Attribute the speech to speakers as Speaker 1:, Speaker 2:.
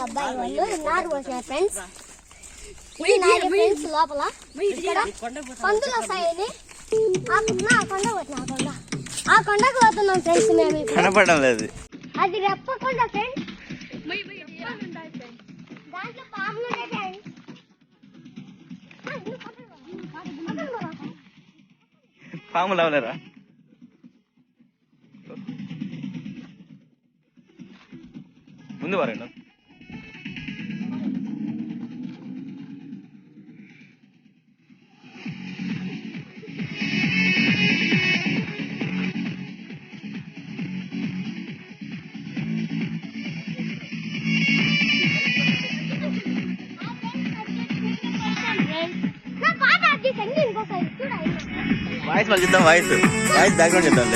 Speaker 1: అబ్బాయి వాళ్ళు నారు పోసినారు ఫ్రెండ్స్. ఇది నారు ఫ్రెండ్స్. లోపల పందులు వస్తాయని ఆ కొండకు పోతున్నాం ఫ్రెండ్స్. మేము
Speaker 2: కనపడడం లేదు.
Speaker 1: అది రెప్పకుండా ఫ్రెండ్స్. దాంట్లో పాములు ఉన్నాయి ఫ్రెండ్స్.
Speaker 2: పాములు అవలేరా? ముందు వారండి. వాయిస్ మళ్ళీ చూద్దాం. వాయిస్ బ్యాక్గ్రౌండ్ చేద్దాం.